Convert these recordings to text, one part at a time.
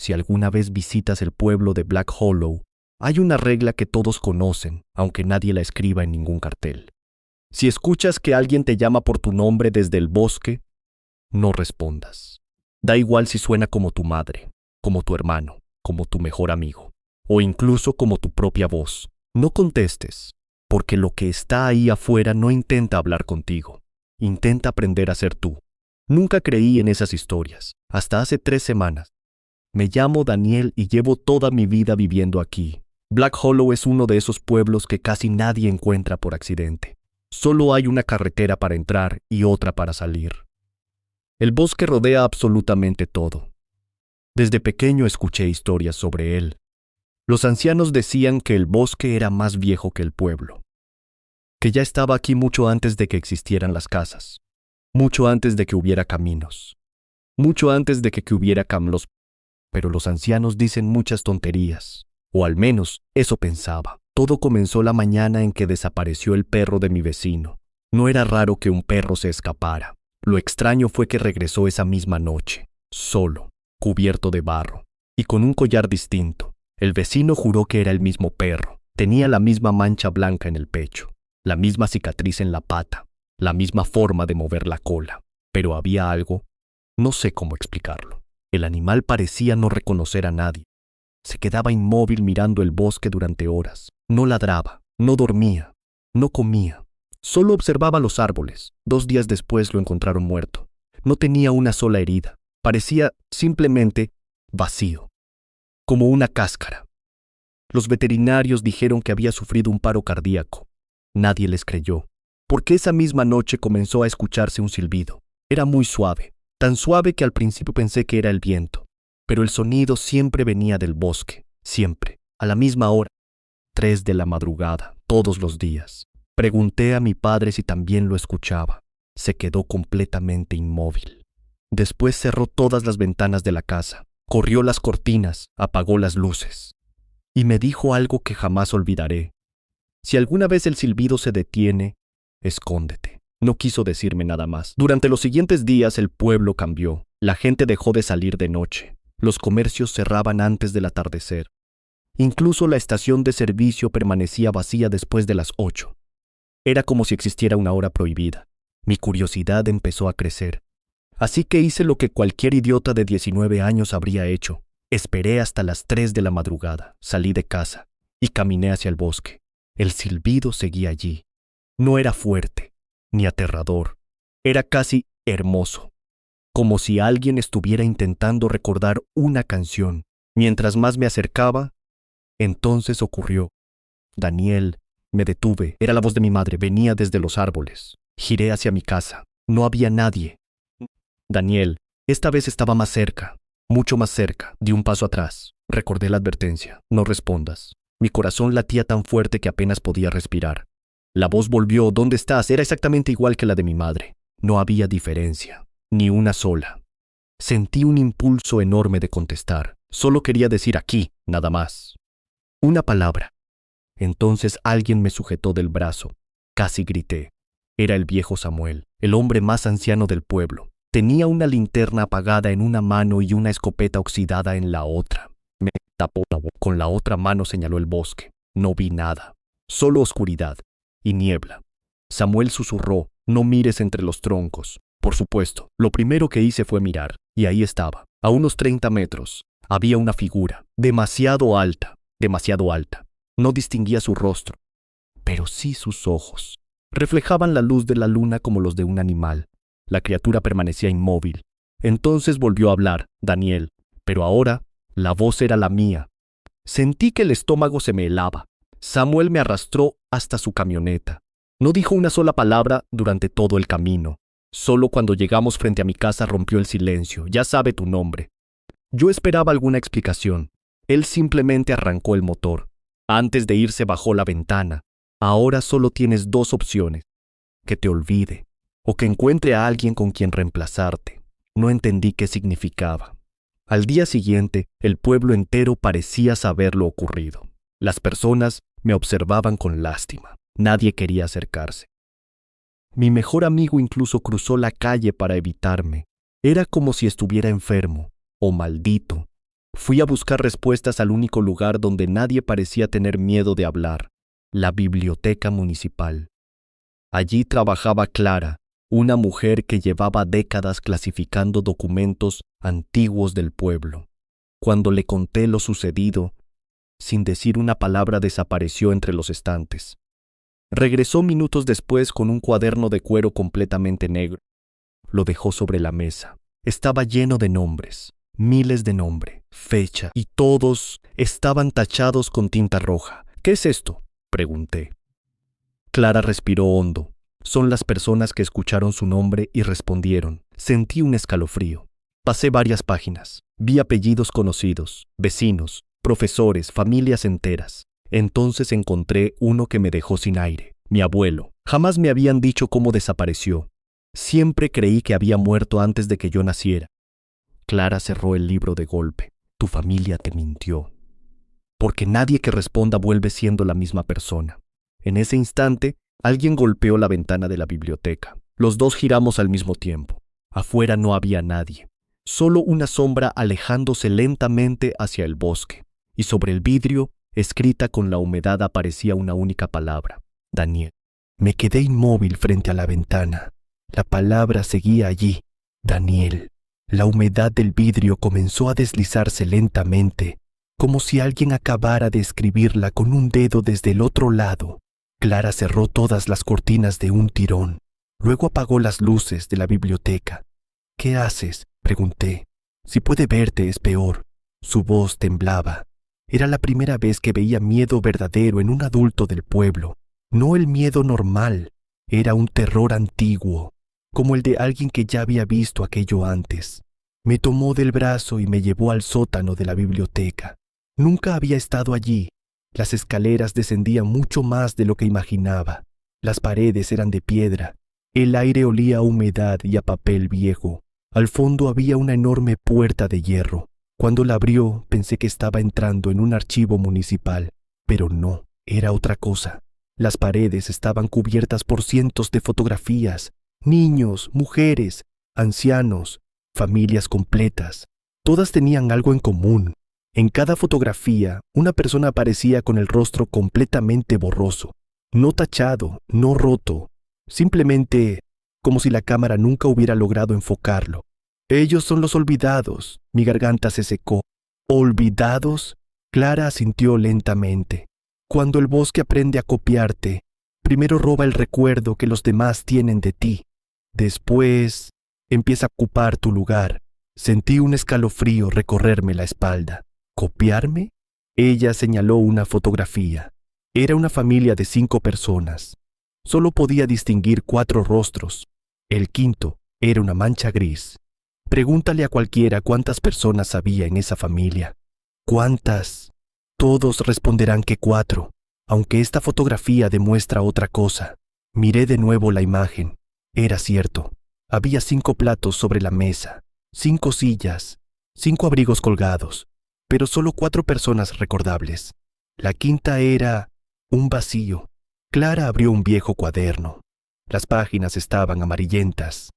Si alguna vez visitas el pueblo de Black Hollow, hay una regla que todos conocen, aunque nadie la escriba en ningún cartel. Si escuchas que alguien te llama por tu nombre desde el bosque, no respondas. Da igual si suena como tu madre, como tu hermano, como tu mejor amigo, o incluso como tu propia voz. No contestes, porque lo que está ahí afuera no intenta hablar contigo. Intenta aprender a ser tú. Nunca creí en esas historias, hasta hace 3 semanas. Me llamo Daniel y llevo toda mi vida viviendo aquí. Black Hollow es uno de esos pueblos que casi nadie encuentra por accidente. Solo hay una carretera para entrar y otra para salir. El bosque rodea absolutamente todo. Desde pequeño escuché historias sobre él. Los ancianos decían que el bosque era más viejo que el pueblo, que ya estaba aquí mucho antes de que existieran las casas, mucho antes de que hubiera caminos, mucho antes de que hubiera caminos. Pero los ancianos dicen muchas tonterías, o al menos eso pensaba. Todo comenzó la mañana en que desapareció el perro de mi vecino. No era raro que un perro se escapara. Lo extraño fue que regresó esa misma noche, solo, cubierto de barro, y con un collar distinto. El vecino juró que era el mismo perro. Tenía la misma mancha blanca en el pecho, la misma cicatriz en la pata, la misma forma de mover la cola. Pero había algo, no sé cómo explicarlo. El animal parecía no reconocer a nadie. Se quedaba inmóvil mirando el bosque durante horas. No ladraba, no dormía, no comía. Solo observaba los árboles. 2 días después lo encontraron muerto. No tenía una sola herida. Parecía simplemente vacío, como una cáscara. Los veterinarios dijeron que había sufrido un paro cardíaco. Nadie les creyó, porque esa misma noche comenzó a escucharse un silbido. Era muy suave, tan suave que al principio pensé que era el viento. Pero el sonido siempre venía del bosque, siempre, a la misma hora, 3 de la madrugada, todos los días. Pregunté a mi padre si también lo escuchaba. Se quedó completamente inmóvil. Después cerró todas las ventanas de la casa, corrió las cortinas, apagó las luces. Y me dijo algo que jamás olvidaré. Si alguna vez el silbido se detiene, escóndete. No quiso decirme nada más. Durante los siguientes días el pueblo cambió. La gente dejó de salir de noche. Los comercios cerraban antes del atardecer. Incluso la estación de servicio permanecía vacía después de las 8. Era como si existiera una hora prohibida. Mi curiosidad empezó a crecer. Así que hice lo que cualquier idiota de 19 años habría hecho. Esperé hasta las 3 de la madrugada, salí de casa y caminé hacia el bosque. El silbido seguía allí. No era fuerte, ni aterrador. Era casi hermoso, como si alguien estuviera intentando recordar una canción. Mientras más me acercaba, entonces ocurrió. Daniel, me detuve. Era la voz de mi madre, venía desde los árboles. Giré hacia mi casa. No había nadie. Daniel, esta vez estaba más cerca, mucho más cerca. Di un paso atrás. Recordé la advertencia. No respondas. Mi corazón latía tan fuerte que apenas podía respirar. La voz volvió. ¿Dónde estás? Era exactamente igual que la de mi madre. No había diferencia, ni una sola. Sentí un impulso enorme de contestar. Solo quería decir aquí, nada más. Una palabra. Entonces alguien me sujetó del brazo. Casi grité. Era el viejo Samuel, el hombre más anciano del pueblo. Tenía una linterna apagada en una mano y una escopeta oxidada en la otra. Me tapó la boca. Con la otra mano señaló el bosque. No vi nada. Solo oscuridad y niebla. Samuel susurró, no mires entre los troncos. Por supuesto, lo primero que hice fue mirar. Y ahí estaba, a unos 30 metros. Había una figura, demasiado alta. No distinguía su rostro, pero sí sus ojos. Reflejaban la luz de la luna como los de un animal. La criatura permanecía inmóvil. Entonces volvió a hablar, Daniel, pero ahora la voz era la mía. Sentí que el estómago se me helaba. Samuel me arrastró hasta su camioneta. No dijo una sola palabra durante todo el camino. Solo cuando llegamos frente a mi casa rompió el silencio. Ya sabe tu nombre. Yo esperaba alguna explicación. Él simplemente arrancó el motor. Antes de irse bajó la ventana. Ahora solo tienes 2 opciones. Que te olvide o que encuentre a alguien con quien reemplazarte. No entendí qué significaba. Al día siguiente, el pueblo entero parecía saber lo ocurrido. Las personas me observaban con lástima. Nadie quería acercarse. Mi mejor amigo incluso cruzó la calle para evitarme. Era como si estuviera enfermo o maldito. Fui a buscar respuestas al único lugar donde nadie parecía tener miedo de hablar, la biblioteca municipal. Allí trabajaba Clara, una mujer que llevaba décadas clasificando documentos antiguos del pueblo. Cuando le conté lo sucedido, sin decir una palabra desapareció entre los estantes. Regresó minutos después con un cuaderno de cuero completamente negro. Lo dejó sobre la mesa. Estaba lleno de nombres, miles de nombres, fecha, y todos estaban tachados con tinta roja. ¿Qué es esto?, pregunté. Clara respiró hondo. Son las personas que escucharon su nombre y respondieron. Sentí un escalofrío. Pasé varias páginas. Vi apellidos conocidos, vecinos, profesores, familias enteras. Entonces encontré uno que me dejó sin aire. Mi abuelo. Jamás me habían dicho cómo desapareció. Siempre creí que había muerto antes de que yo naciera. Clara cerró el libro de golpe. Tu familia te mintió. Porque nadie que responda vuelve siendo la misma persona. En ese instante, alguien golpeó la ventana de la biblioteca. Los dos giramos al mismo tiempo. Afuera no había nadie. Solo una sombra alejándose lentamente hacia el bosque. Y sobre el vidrio, escrita con la humedad, aparecía una única palabra: Daniel. Me quedé inmóvil frente a la ventana. La palabra seguía allí: Daniel. La humedad del vidrio comenzó a deslizarse lentamente, como si alguien acabara de escribirla con un dedo desde el otro lado. Clara cerró todas las cortinas de un tirón. Luego apagó las luces de la biblioteca. ¿Qué haces?, pregunté. Si puede verte es peor. Su voz temblaba. Era la primera vez que veía miedo verdadero en un adulto del pueblo. No el miedo normal. Era un terror antiguo, como el de alguien que ya había visto aquello antes. Me tomó del brazo y me llevó al sótano de la biblioteca. Nunca había estado allí. Las escaleras descendían mucho más de lo que imaginaba. Las paredes eran de piedra. El aire olía a humedad y a papel viejo. Al fondo había una enorme puerta de hierro. Cuando la abrió, pensé que estaba entrando en un archivo municipal. Pero no, era otra cosa. Las paredes estaban cubiertas por cientos de fotografías. Niños, mujeres, ancianos, familias completas. Todas tenían algo en común. En cada fotografía, una persona aparecía con el rostro completamente borroso, no tachado, no roto, simplemente como si la cámara nunca hubiera logrado enfocarlo. Ellos son los olvidados. Mi garganta se secó. ¿Olvidados? Clara asintió lentamente. Cuando el bosque aprende a copiarte, primero roba el recuerdo que los demás tienen de ti. Después empieza a ocupar tu lugar. Sentí un escalofrío recorrerme la espalda. ¿Copiarme? Ella señaló una fotografía. Era una familia de 5 personas. Solo podía distinguir 4 rostros. El quinto era una mancha gris. Pregúntale a cualquiera cuántas personas había en esa familia. ¿Cuántas? Todos responderán que 4, aunque esta fotografía demuestra otra cosa. Miré de nuevo la imagen. Era cierto. Había 5 platos sobre la mesa, 5 sillas, 5 abrigos colgados, pero solo 4 personas recordables. La quinta era un vacío. Clara abrió un viejo cuaderno. Las páginas estaban amarillentas.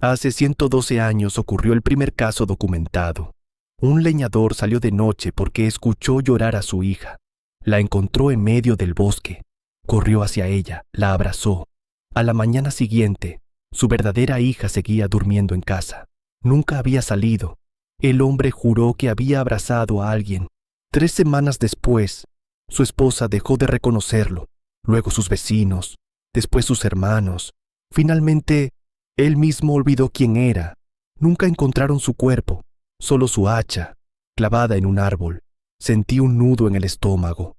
Hace 112 años ocurrió el primer caso documentado. Un leñador salió de noche porque escuchó llorar a su hija. La encontró en medio del bosque. Corrió hacia ella, la abrazó. A la mañana siguiente, su verdadera hija seguía durmiendo en casa. Nunca había salido. El hombre juró que había abrazado a alguien. 3 semanas después, su esposa dejó de reconocerlo. Luego sus vecinos, después sus hermanos. Finalmente, él mismo olvidó quién era. Nunca encontraron su cuerpo, solo su hacha, clavada en un árbol. Sentí un nudo en el estómago.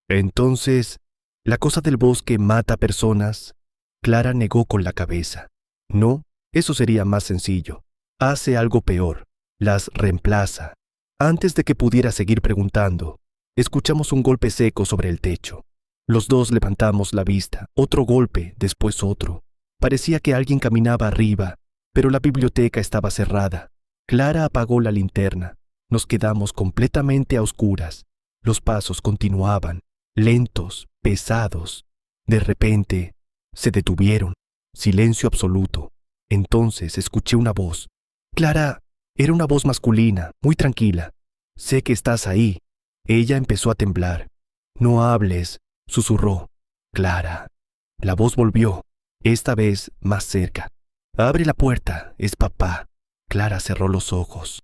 Entonces, ¿la cosa del bosque mata personas? Clara negó con la cabeza. No, eso sería más sencillo. Hace algo peor. Las reemplaza. Antes de que pudiera seguir preguntando, escuchamos un golpe seco sobre el techo. Los dos levantamos la vista. Otro golpe, después otro. Parecía que alguien caminaba arriba, pero la biblioteca estaba cerrada. Clara apagó la linterna. Nos quedamos completamente a oscuras. Los pasos continuaban, lentos, pesados. De repente, se detuvieron. Silencio absoluto. Entonces escuché una voz. Clara, era una voz masculina, muy tranquila. Sé que estás ahí. Ella empezó a temblar. No hables, susurró. Clara. La voz volvió, esta vez más cerca. Abre la puerta, es papá. Clara cerró los ojos.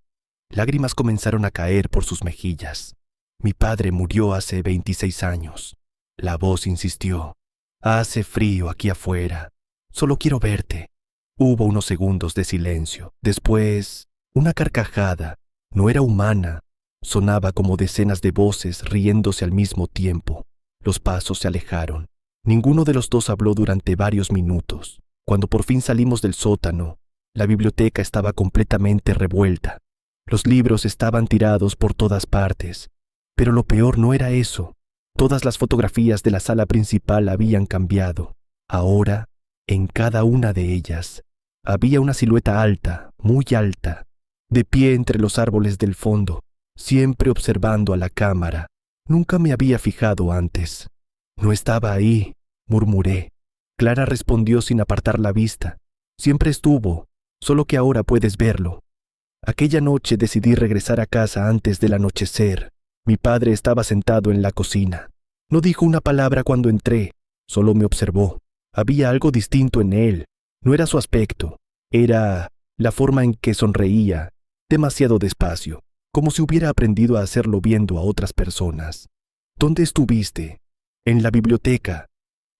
Lágrimas comenzaron a caer por sus mejillas. Mi padre murió hace 26 años. La voz insistió. Hace frío aquí afuera. Solo quiero verte. Hubo unos segundos de silencio. Después, una carcajada. No era humana. Sonaba como decenas de voces riéndose al mismo tiempo. Los pasos se alejaron. Ninguno de los dos habló durante varios minutos. Cuando por fin salimos del sótano, la biblioteca estaba completamente revuelta. Los libros estaban tirados por todas partes. Pero lo peor no era eso. Todas las fotografías de la sala principal habían cambiado. Ahora, en cada una de ellas, había una silueta alta, muy alta, de pie entre los árboles del fondo, siempre observando a la cámara. Nunca me había fijado antes. No estaba ahí, murmuré. Clara respondió sin apartar la vista. Siempre estuvo, solo que ahora puedes verlo. Aquella noche decidí regresar a casa antes del anochecer. Mi padre estaba sentado en la cocina. No dijo una palabra cuando entré, solo me observó. Había algo distinto en él. No era su aspecto, era la forma en que sonreía, demasiado despacio, como si hubiera aprendido a hacerlo viendo a otras personas. ¿Dónde estuviste? En la biblioteca.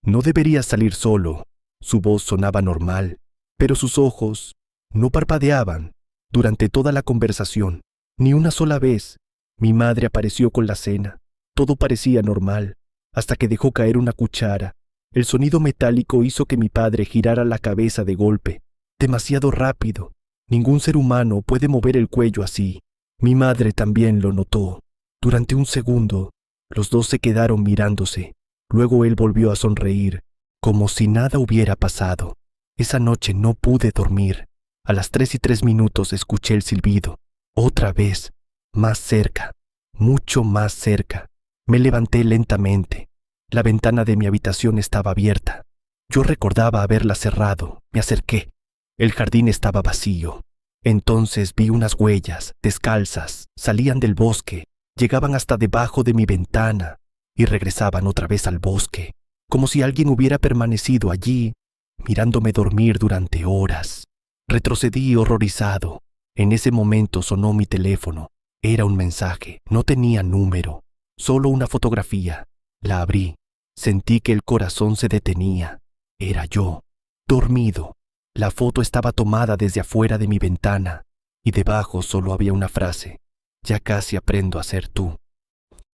No deberías salir solo. Su voz sonaba normal, pero sus ojos no parpadeaban durante toda la conversación, ni una sola vez. Mi madre apareció con la cena. Todo parecía normal, hasta que dejó caer una cuchara. El sonido metálico hizo que mi padre girara la cabeza de golpe, demasiado rápido. Ningún ser humano puede mover el cuello así. Mi madre también lo notó. Durante un segundo, los dos se quedaron mirándose. Luego él volvió a sonreír, como si nada hubiera pasado. Esa noche no pude dormir. A las 3:03 escuché el silbido. Otra vez, más cerca, mucho más cerca. Me levanté lentamente. La ventana de mi habitación estaba abierta. Yo recordaba haberla cerrado. Me acerqué. El jardín estaba vacío. Entonces vi unas huellas, descalzas, salían del bosque, llegaban hasta debajo de mi ventana y regresaban otra vez al bosque, como si alguien hubiera permanecido allí, mirándome dormir durante horas. Retrocedí horrorizado. En ese momento sonó mi teléfono. Era un mensaje, no tenía número, solo una fotografía. La abrí. Sentí que el corazón se detenía. Era yo, dormido. La foto estaba tomada desde afuera de mi ventana y debajo solo había una frase. Ya casi aprendo a ser tú.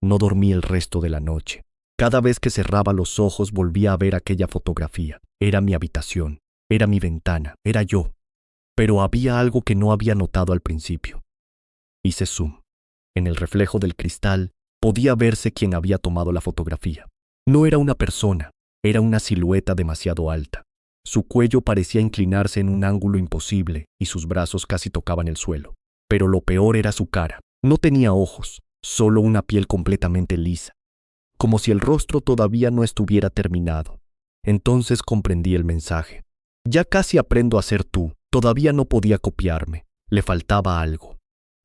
No dormí el resto de la noche. Cada vez que cerraba los ojos volvía a ver aquella fotografía. Era mi habitación, era mi ventana, era yo. Pero había algo que no había notado al principio. Hice zoom. En el reflejo del cristal podía verse quién había tomado la fotografía. No era una persona, era una silueta demasiado alta. Su cuello parecía inclinarse en un ángulo imposible y sus brazos casi tocaban el suelo. Pero lo peor era su cara. No tenía ojos, solo una piel completamente lisa, como si el rostro todavía no estuviera terminado. Entonces comprendí el mensaje. Ya casi aprendo a ser tú. Todavía no podía copiarme. Le faltaba algo.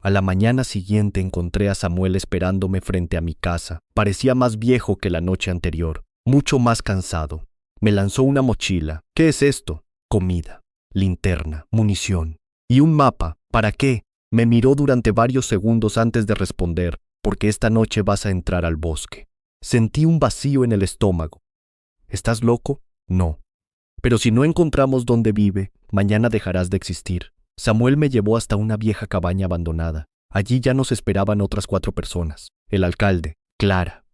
A la mañana siguiente encontré a Samuel esperándome frente a mi casa. Parecía más viejo que la noche anterior, mucho más cansado. Me lanzó una mochila. ¿Qué es esto? Comida, linterna, munición y un mapa. ¿Para qué? Me miró durante varios segundos antes de responder. Porque esta noche vas a entrar al bosque. Sentí un vacío en el estómago. ¿Estás loco? No. Pero si no encontramos dónde vive, mañana dejarás de existir. Samuel me llevó hasta una vieja cabaña abandonada. Allí ya nos esperaban otras 4 personas. El alcalde, Clara,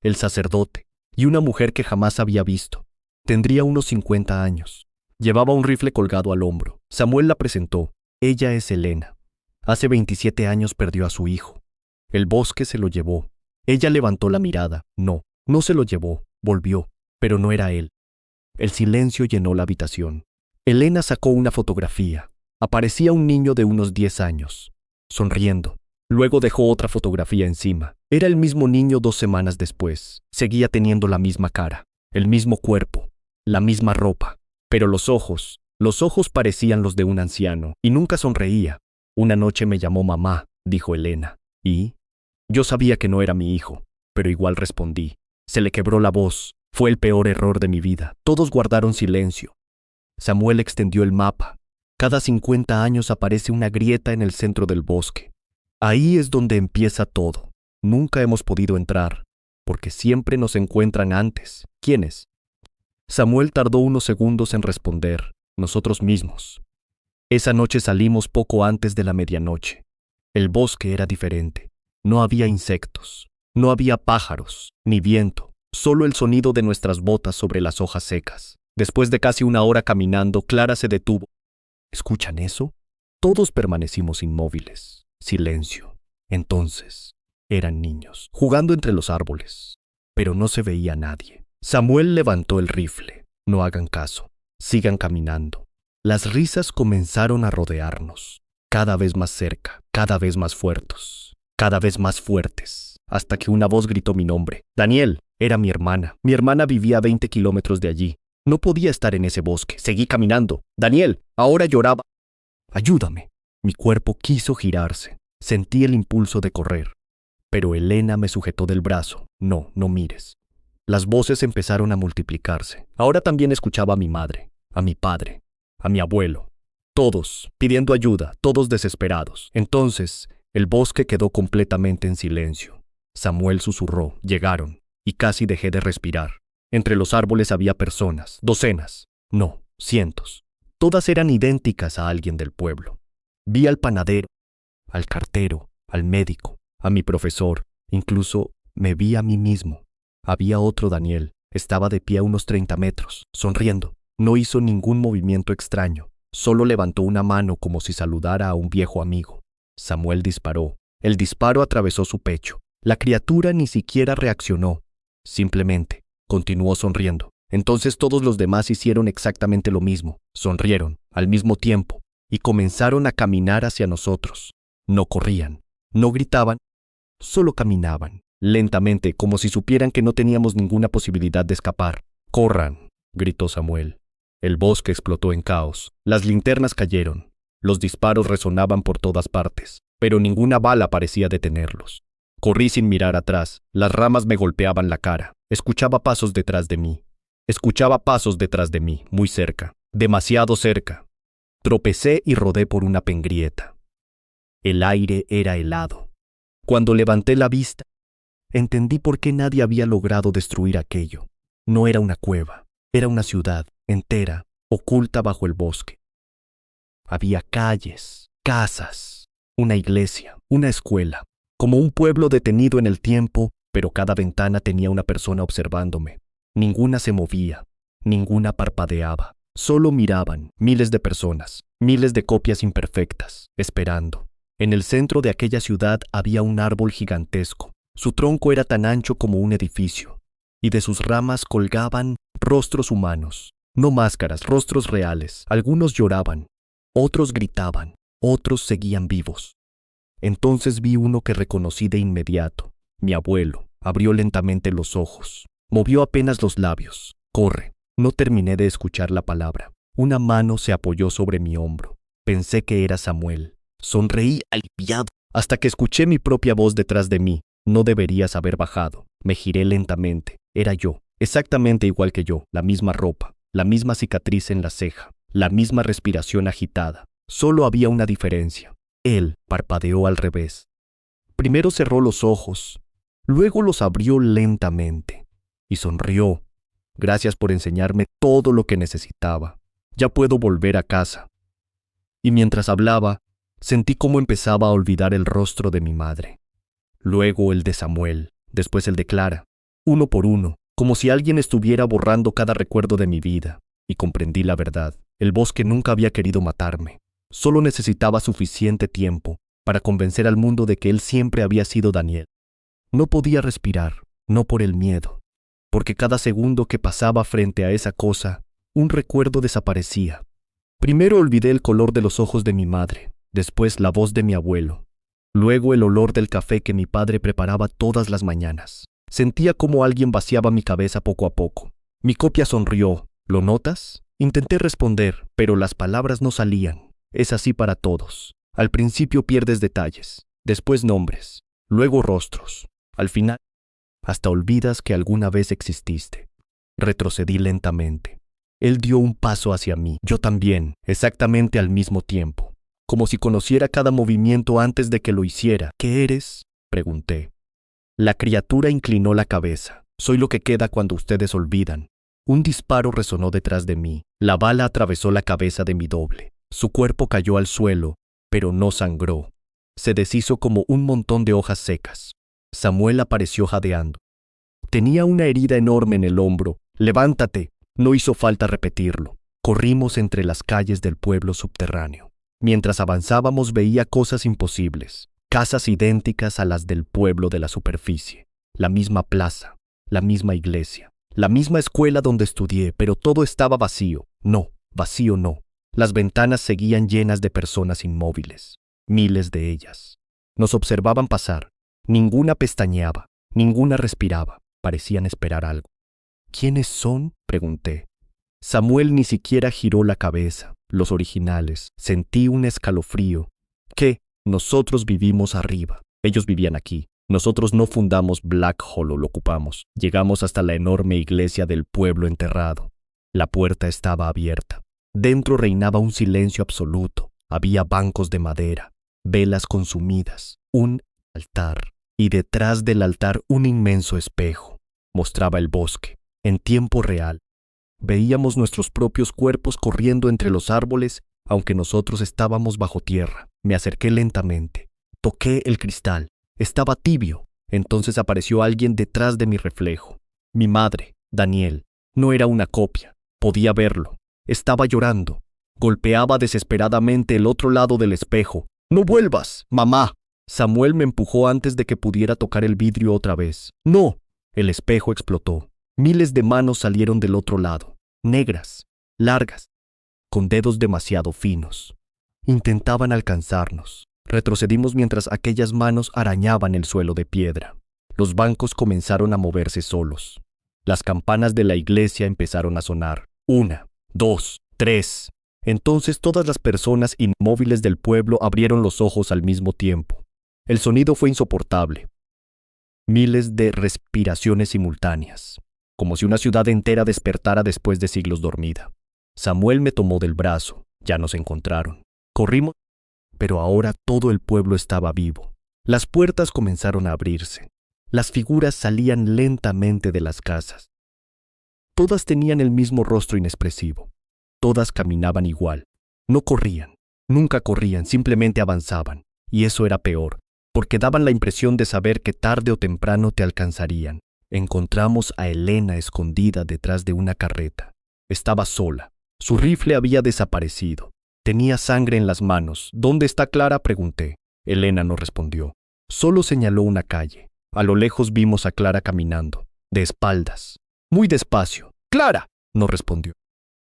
el sacerdote y una mujer que jamás había visto. Tendría unos 50 años. Llevaba un rifle colgado al hombro. Samuel la presentó. Ella es Elena. Hace 27 años perdió a su hijo. El bosque se lo llevó. Ella levantó la mirada. No, no se lo llevó. Volvió, pero no era él. El silencio llenó la habitación. Elena sacó una fotografía. Aparecía un niño de unos 10 años, sonriendo. Luego dejó otra fotografía encima. Era el mismo niño 2 semanas después. Seguía teniendo la misma cara, el mismo cuerpo, la misma ropa. Pero los ojos parecían los de un anciano y nunca sonreía. Una noche me llamó mamá, dijo Elena. ¿Y? Yo sabía que no era mi hijo, pero igual respondí. Se le quebró la voz. Fue el peor error de mi vida. Todos guardaron silencio. Samuel extendió el mapa. Cada 50 años aparece una grieta en el centro del bosque. Ahí es donde empieza todo. Nunca hemos podido entrar, porque siempre nos encuentran antes. ¿Quiénes? Samuel tardó unos segundos en responder. Nosotros mismos. Esa noche salimos poco antes de la medianoche. El bosque era diferente. No había insectos, no había pájaros, ni viento, solo el sonido de nuestras botas sobre las hojas secas. Después de casi una hora caminando, Clara se detuvo. ¿Escuchan eso? Todos permanecimos inmóviles. Silencio. Entonces, eran niños, jugando entre los árboles, pero no se veía a nadie. Samuel levantó el rifle. No hagan caso. Sigan caminando. Las risas comenzaron a rodearnos, cada vez más cerca, cada vez más fuertes, hasta que una voz gritó mi nombre. Daniel, era mi hermana. Mi hermana vivía a 20 kilómetros de allí. No podía estar en ese bosque. Seguí caminando. Daniel, ahora lloraba. Ayúdame. Mi cuerpo quiso girarse. Sentí el impulso de correr. Pero Elena me sujetó del brazo. No, no mires. Las voces empezaron a multiplicarse. Ahora también escuchaba a mi madre, a mi padre, a mi abuelo. Todos pidiendo ayuda, todos desesperados. Entonces, el bosque quedó completamente en silencio. Samuel susurró, llegaron, y casi dejé de respirar. Entre los árboles había personas, docenas, no, cientos. Todas eran idénticas a alguien del pueblo. Vi al panadero, al cartero, al médico, a mi profesor, incluso me vi a mí mismo. Había otro Daniel, estaba de pie a unos 30 metros, sonriendo. No hizo ningún movimiento extraño, solo levantó una mano como si saludara a un viejo amigo. Samuel disparó. El disparo atravesó su pecho. La criatura ni siquiera reaccionó. Simplemente continuó sonriendo. Entonces todos los demás hicieron exactamente lo mismo. Sonrieron al mismo tiempo y comenzaron a caminar hacia nosotros. No corrían, no gritaban, solo caminaban, lentamente, como si supieran que no teníamos ninguna posibilidad de escapar. «Corran», gritó Samuel. El bosque explotó en caos. Las linternas cayeron. Los disparos resonaban por todas partes, pero ninguna bala parecía detenerlos. Corrí sin mirar atrás. Las ramas me golpeaban la cara. Escuchaba pasos detrás de mí. Muy cerca, demasiado cerca. Tropecé y rodé por una pengrieta. El aire era helado. Cuando levanté la vista, entendí por qué nadie había logrado destruir aquello. No era una cueva, era una ciudad entera, oculta bajo el bosque. Había calles, casas, una iglesia, una escuela, como un pueblo detenido en el tiempo, pero cada ventana tenía una persona observándome. Ninguna se movía, ninguna parpadeaba. Solo miraban miles de personas, miles de copias imperfectas, esperando. En el centro de aquella ciudad había un árbol gigantesco. Su tronco era tan ancho como un edificio, y de sus ramas colgaban rostros humanos, no máscaras, rostros reales. Algunos lloraban, otros gritaban, otros seguían vivos. Entonces vi uno que reconocí de inmediato. Mi abuelo abrió lentamente los ojos, movió apenas los labios. «Corre». No terminé de escuchar la palabra. Una mano se apoyó sobre mi hombro. Pensé que era Samuel. Sonreí aliviado hasta que escuché mi propia voz detrás de mí. No deberías haber bajado. Me giré lentamente. Era yo, exactamente igual que yo, la misma ropa, la misma cicatriz en la ceja, la misma respiración agitada. Solo había una diferencia. Él parpadeó al revés. Primero cerró los ojos, luego los abrió lentamente y sonrió. «Gracias por enseñarme todo lo que necesitaba. Ya puedo volver a casa». Y mientras hablaba, sentí cómo empezaba a olvidar el rostro de mi madre. Luego el de Samuel, después el de Clara, uno por uno, como si alguien estuviera borrando cada recuerdo de mi vida. Y comprendí la verdad. El bosque nunca había querido matarme. Solo necesitaba suficiente tiempo para convencer al mundo de que él siempre había sido Daniel. No podía respirar, no por el miedo, porque cada segundo que pasaba frente a esa cosa, un recuerdo desaparecía. Primero olvidé el color de los ojos de mi madre, después la voz de mi abuelo, luego el olor del café que mi padre preparaba todas las mañanas. Sentía como alguien vaciaba mi cabeza poco a poco. Mi copia sonrió. «¿Lo notas?». Intenté responder, pero las palabras no salían. Es así para todos. Al principio pierdes detalles, después nombres, luego rostros. Al final, hasta olvidas que alguna vez exististe. Retrocedí lentamente. Él dio un paso hacia mí, yo también, exactamente al mismo tiempo, como si conociera cada movimiento antes de que lo hiciera. ¿Qué eres?, pregunté. La criatura inclinó la cabeza. Soy lo que queda cuando ustedes olvidan. Un disparo resonó detrás de mí. La bala atravesó la cabeza de mi doble. Su cuerpo cayó al suelo, pero no sangró. Se deshizo como un montón de hojas secas. Samuel apareció jadeando. Tenía una herida enorme en el hombro. ¡Levántate! No hizo falta repetirlo. Corrimos entre las calles del pueblo subterráneo. Mientras avanzábamos veía cosas imposibles. Casas idénticas a las del pueblo de la superficie. La misma plaza, la misma iglesia, la misma escuela donde estudié, pero todo estaba vacío. No, vacío no. Las ventanas seguían llenas de personas inmóviles. Miles de ellas. Nos observaban pasar. Ninguna pestañeaba, ninguna respiraba. Parecían esperar algo. ¿Quiénes son?, pregunté. Samuel ni siquiera giró la cabeza. Los originales. Sentí un escalofrío. ¿Qué? Nosotros vivimos arriba. Ellos vivían aquí. Nosotros no fundamos Black Hollow, lo ocupamos. Llegamos hasta la enorme iglesia del pueblo enterrado. La puerta estaba abierta. Dentro reinaba un silencio absoluto. Había bancos de madera, velas consumidas, un altar. Y detrás del altar un inmenso espejo. Mostraba el bosque, en tiempo real. Veíamos nuestros propios cuerpos corriendo entre los árboles, aunque nosotros estábamos bajo tierra. Me acerqué lentamente. Toqué el cristal. Estaba tibio. Entonces apareció alguien detrás de mi reflejo. Mi madre, Daniel. No era una copia. Podía verlo. Estaba llorando. Golpeaba desesperadamente el otro lado del espejo. ¡No vuelvas, mamá! Samuel me empujó antes de que pudiera tocar el vidrio otra vez. ¡No! El espejo explotó. Miles de manos salieron del otro lado. Negras, largas, con dedos demasiado finos. Intentaban alcanzarnos. Retrocedimos mientras aquellas manos arañaban el suelo de piedra. Los bancos comenzaron a moverse solos. Las campanas de la iglesia empezaron a sonar. 1, 2, 3. Entonces todas las personas inmóviles del pueblo abrieron los ojos al mismo tiempo. El sonido fue insoportable. Miles de respiraciones simultáneas, como si una ciudad entera despertara después de siglos dormida. Samuel me tomó del brazo. Ya nos encontraron. Corrimos, pero ahora todo el pueblo estaba vivo. Las puertas comenzaron a abrirse. Las figuras salían lentamente de las casas. Todas tenían el mismo rostro inexpresivo. Todas caminaban igual. No corrían. Nunca corrían, simplemente avanzaban. Y eso era peor, porque daban la impresión de saber que tarde o temprano te alcanzarían. Encontramos a Elena escondida detrás de una carreta. Estaba sola. Su rifle había desaparecido. Tenía sangre en las manos. ¿Dónde está Clara?, pregunté. Elena no respondió. Solo señaló una calle. A lo lejos vimos a Clara caminando, de espaldas, muy despacio. ¡Clara!, no respondió.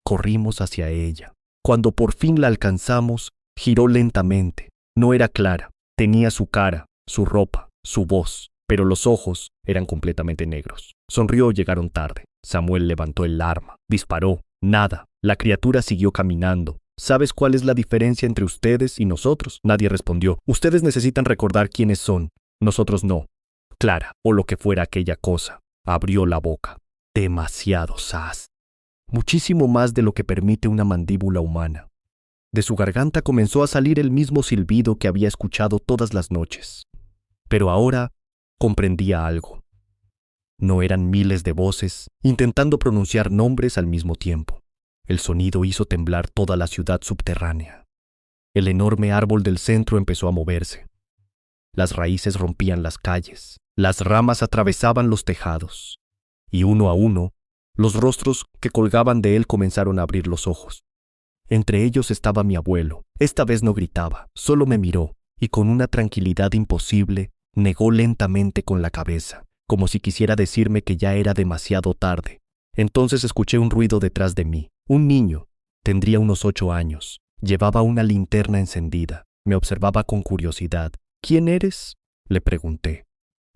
Corrimos hacia ella. Cuando por fin la alcanzamos, giró lentamente. No era Clara. Tenía su cara, su ropa, su voz, pero los ojos eran completamente negros. Sonrió. Llegaron tarde. Samuel levantó el arma. Disparó. Nada. La criatura siguió caminando. ¿Sabes cuál es la diferencia entre ustedes y nosotros? Nadie respondió. Ustedes necesitan recordar quiénes son. Nosotros no. Clara, o lo que fuera aquella cosa, abrió la boca. Demasiado sas. Muchísimo más de lo que permite una mandíbula humana. De su garganta comenzó a salir el mismo silbido que había escuchado todas las noches. Pero ahora comprendía algo. No eran miles de voces intentando pronunciar nombres al mismo tiempo. El sonido hizo temblar toda la ciudad subterránea. El enorme árbol del centro empezó a moverse. Las raíces rompían las calles, las ramas atravesaban los tejados, y uno a uno, los rostros que colgaban de él comenzaron a abrir los ojos. Entre ellos estaba mi abuelo. Esta vez no gritaba, solo me miró, y con una tranquilidad imposible, negó lentamente con la cabeza, como si quisiera decirme que ya era demasiado tarde. Entonces escuché un ruido detrás de mí. Un niño, tendría unos 8 años, llevaba una linterna encendida. Me observaba con curiosidad. ¿Quién eres?, le pregunté.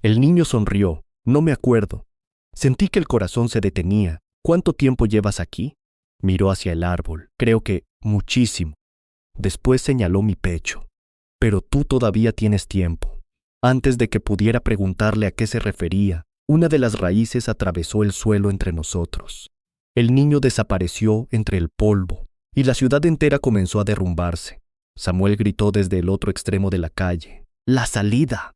El niño sonrió. No me acuerdo. Sentí que el corazón se detenía. ¿Cuánto tiempo llevas aquí? Miró hacia el árbol. Creo que muchísimo. Después señaló mi pecho. Pero tú todavía tienes tiempo. Antes de que pudiera preguntarle a qué se refería, una de las raíces atravesó el suelo entre nosotros. El niño desapareció entre el polvo y la ciudad entera comenzó a derrumbarse. Samuel gritó desde el otro extremo de la calle: ¡La salida!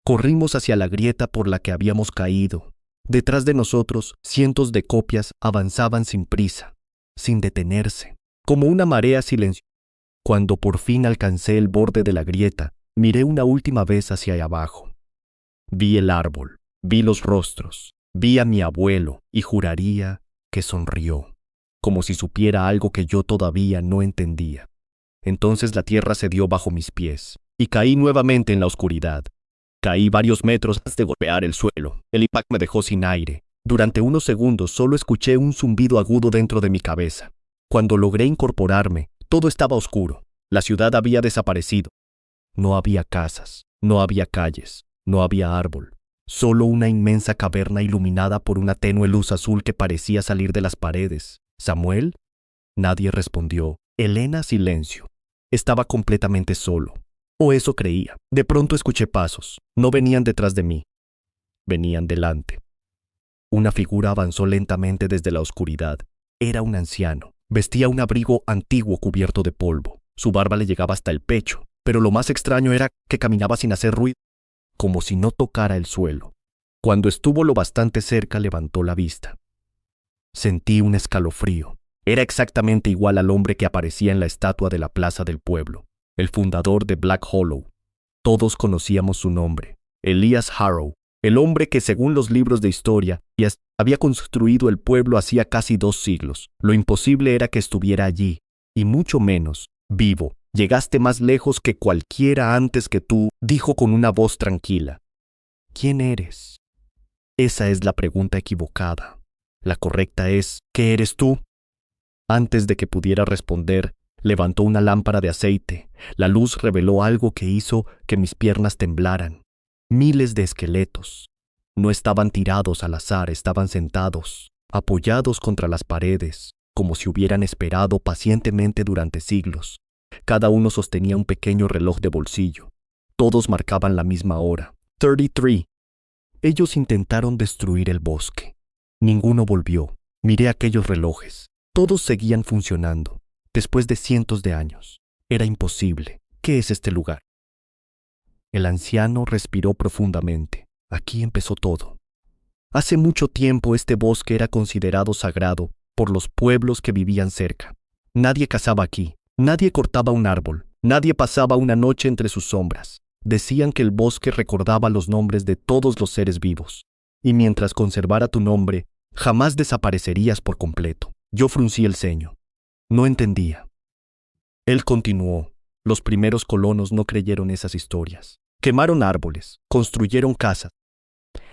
Corrimos hacia la grieta por la que habíamos caído. Detrás de nosotros, cientos de copias avanzaban sin prisa, sin detenerse, como una marea silenciosa. Cuando por fin alcancé el borde de la grieta, miré una última vez hacia abajo. Vi el árbol, vi los rostros, vi a mi abuelo y juraría que sonrió, como si supiera algo que yo todavía no entendía. Entonces la tierra cedió bajo mis pies y caí nuevamente en la oscuridad. Caí varios metros antes de golpear el suelo. El impacto me dejó sin aire. Durante unos segundos solo escuché un zumbido agudo dentro de mi cabeza. Cuando logré incorporarme, todo estaba oscuro. La ciudad había desaparecido. No había casas, no había calles, no había árbol. Solo una inmensa caverna iluminada por una tenue luz azul que parecía salir de las paredes. ¿Samuel? Nadie respondió. Elena, silencio. Estaba completamente solo. O eso creía. De pronto escuché pasos. No venían detrás de mí. Venían delante. Una figura avanzó lentamente desde la oscuridad. Era un anciano. Vestía un abrigo antiguo cubierto de polvo. Su barba le llegaba hasta el pecho, pero lo más extraño era que caminaba sin hacer ruido, como si no tocara el suelo. Cuando estuvo lo bastante cerca, levantó la vista. Sentí un escalofrío. Era exactamente igual al hombre que aparecía en la estatua de la plaza del pueblo, el fundador de Black Hollow. Todos conocíamos su nombre, Elias Harrow, el hombre que, según los libros de historia, había construido el pueblo hacía casi 2 siglos. Lo imposible era que estuviera allí, y mucho menos, vivo. Llegaste más lejos que cualquiera antes que tú, dijo con una voz tranquila. ¿Quién eres? Esa es la pregunta equivocada. La correcta es, ¿qué eres tú? Antes de que pudiera responder, levantó una lámpara de aceite. La luz reveló algo que hizo que mis piernas temblaran. Miles de esqueletos. No estaban tirados al azar, estaban sentados, apoyados contra las paredes, como si hubieran esperado pacientemente durante siglos. Cada uno sostenía un pequeño reloj de bolsillo. Todos marcaban la misma hora. 33. Ellos intentaron destruir el bosque. Ninguno volvió. Miré aquellos relojes. Todos seguían funcionando. Después de cientos de años. Era imposible. ¿Qué es este lugar? El anciano respiró profundamente. Aquí empezó todo. Hace mucho tiempo este bosque era considerado sagrado por los pueblos que vivían cerca. Nadie cazaba aquí. Nadie cortaba un árbol. Nadie pasaba una noche entre sus sombras. Decían que el bosque recordaba los nombres de todos los seres vivos. Y mientras conservara tu nombre, jamás desaparecerías por completo. Yo fruncí el ceño. No entendía. Él continuó. Los primeros colonos no creyeron esas historias. Quemaron árboles, construyeron casas,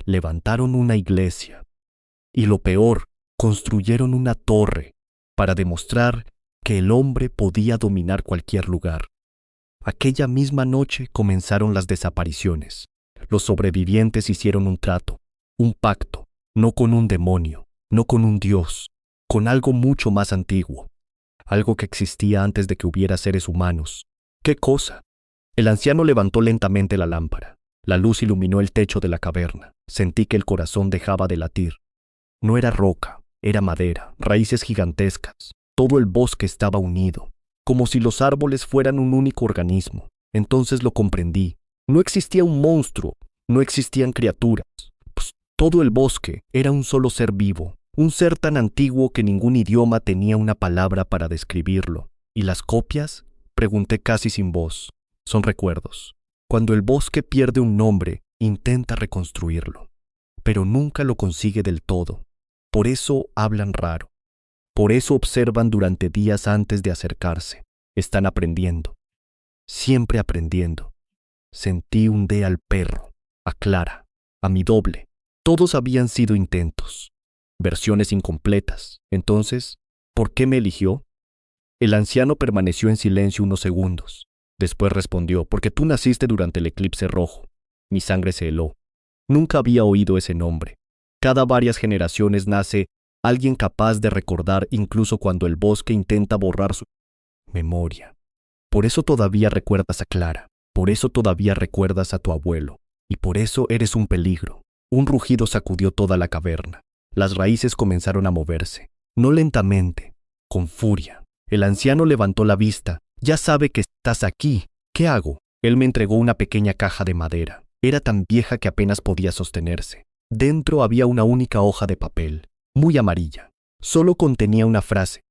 levantaron una iglesia. Y lo peor, construyeron una torre para demostrar que el hombre podía dominar cualquier lugar. Aquella misma noche comenzaron las desapariciones. Los sobrevivientes hicieron un trato, un pacto, no con un demonio, no con un dios, con algo mucho más antiguo, algo que existía antes de que hubiera seres humanos. ¿Qué cosa? El anciano levantó lentamente la lámpara. La luz iluminó el techo de la caverna. Sentí que el corazón dejaba de latir. No era roca, era madera, raíces gigantescas. Todo el bosque estaba unido, como si los árboles fueran un único organismo. Entonces lo comprendí. No existía un monstruo, no existían criaturas. Pues todo el bosque era un solo ser vivo, un ser tan antiguo que ningún idioma tenía una palabra para describirlo. ¿Y las copias? Pregunté casi sin voz. Son recuerdos. Cuando el bosque pierde un nombre, intenta reconstruirlo, pero nunca lo consigue del todo. Por eso hablan raro. Por eso observan durante días antes de acercarse. Están aprendiendo. Siempre aprendiendo. Sentí hundé al perro, a Clara, a mi doble. Todos habían sido intentos. Versiones incompletas. Entonces, ¿por qué me eligió? El anciano permaneció en silencio unos segundos. Después respondió, porque tú naciste durante el eclipse rojo. Mi sangre se heló. Nunca había oído ese nombre. Cada varias generaciones nace alguien capaz de recordar incluso cuando el bosque intenta borrar su memoria. Por eso todavía recuerdas a Clara. Por eso todavía recuerdas a tu abuelo. y por eso eres un peligro. Un rugido sacudió toda la caverna. Las raíces comenzaron a moverse, no lentamente, con furia. El anciano levantó la vista. Ya sabe que estás aquí. ¿Qué hago? Él me entregó una pequeña caja de madera. Era tan vieja que apenas podía sostenerse. Dentro había una única hoja de papel, muy amarilla. Solo contenía una frase: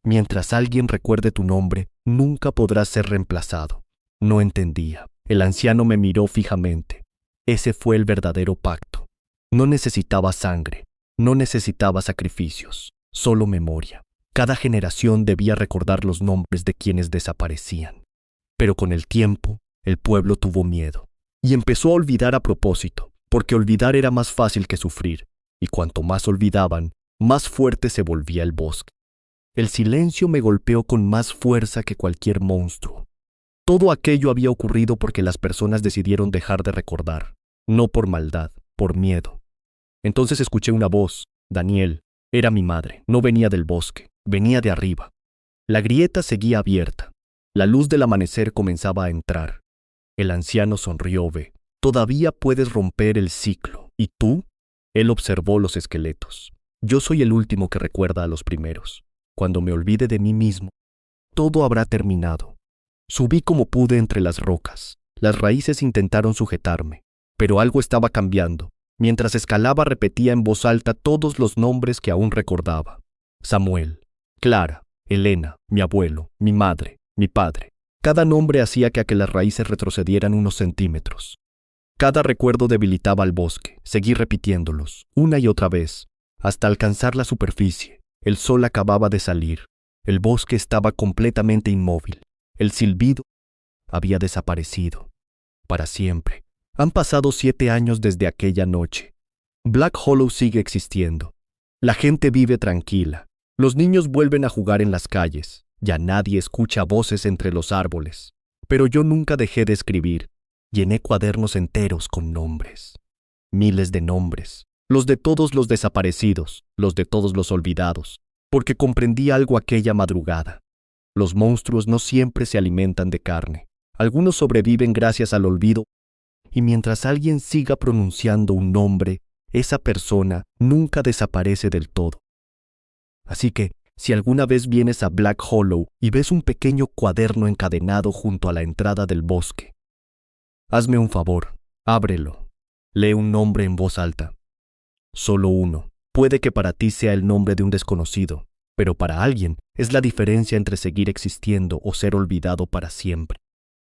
mientras alguien recuerde tu nombre, nunca podrás ser reemplazado. No entendía. El anciano me miró fijamente. Ese fue el verdadero pacto. No necesitaba sangre, no necesitaba sacrificios, solo memoria. Cada generación debía recordar los nombres de quienes desaparecían. Pero con el tiempo, el pueblo tuvo miedo y empezó a olvidar a propósito, porque olvidar era más fácil que sufrir, y cuanto más olvidaban, más fuerte se volvía el bosque. El silencio me golpeó con más fuerza que cualquier monstruo. Todo aquello había ocurrido porque las personas decidieron dejar de recordar, no por maldad, por miedo. Entonces escuché una voz. Daniel, era mi madre, no venía del bosque, venía de arriba. La grieta seguía abierta. La luz del amanecer comenzaba a entrar. El anciano sonrió. Ve, todavía puedes romper el ciclo. ¿Y tú? Él observó los esqueletos. Yo soy el último que recuerda a los primeros. Cuando me olvide de mí mismo, todo habrá terminado. Subí como pude entre las rocas. Las raíces intentaron sujetarme, pero algo estaba cambiando. Mientras escalaba repetía en voz alta todos los nombres que aún recordaba. Samuel, Clara, Elena, mi abuelo, mi madre, mi padre. Cada nombre hacía que aquellas raíces retrocedieran unos centímetros. Cada recuerdo debilitaba al bosque. Seguí repitiéndolos, una y otra vez, hasta alcanzar la superficie. El sol acababa de salir. El bosque estaba completamente inmóvil. El silbido había desaparecido. Para siempre. Han pasado 7 años desde aquella noche. Black Hollow sigue existiendo. La gente vive tranquila. Los niños vuelven a jugar en las calles. Ya nadie escucha voces entre los árboles. Pero yo nunca dejé de escribir. Llené cuadernos enteros con nombres. Miles de nombres. Los de todos los desaparecidos, los de todos los olvidados. Porque comprendí algo aquella madrugada. Los monstruos no siempre se alimentan de carne. Algunos sobreviven gracias al olvido. Y mientras alguien siga pronunciando un nombre, esa persona nunca desaparece del todo. Así que, si alguna vez vienes a Black Hollow y ves un pequeño cuaderno encadenado junto a la entrada del bosque, hazme un favor, ábrelo. Lee un nombre en voz alta. Solo uno. Puede que para ti sea el nombre de un desconocido, pero para alguien es la diferencia entre seguir existiendo o ser olvidado para siempre.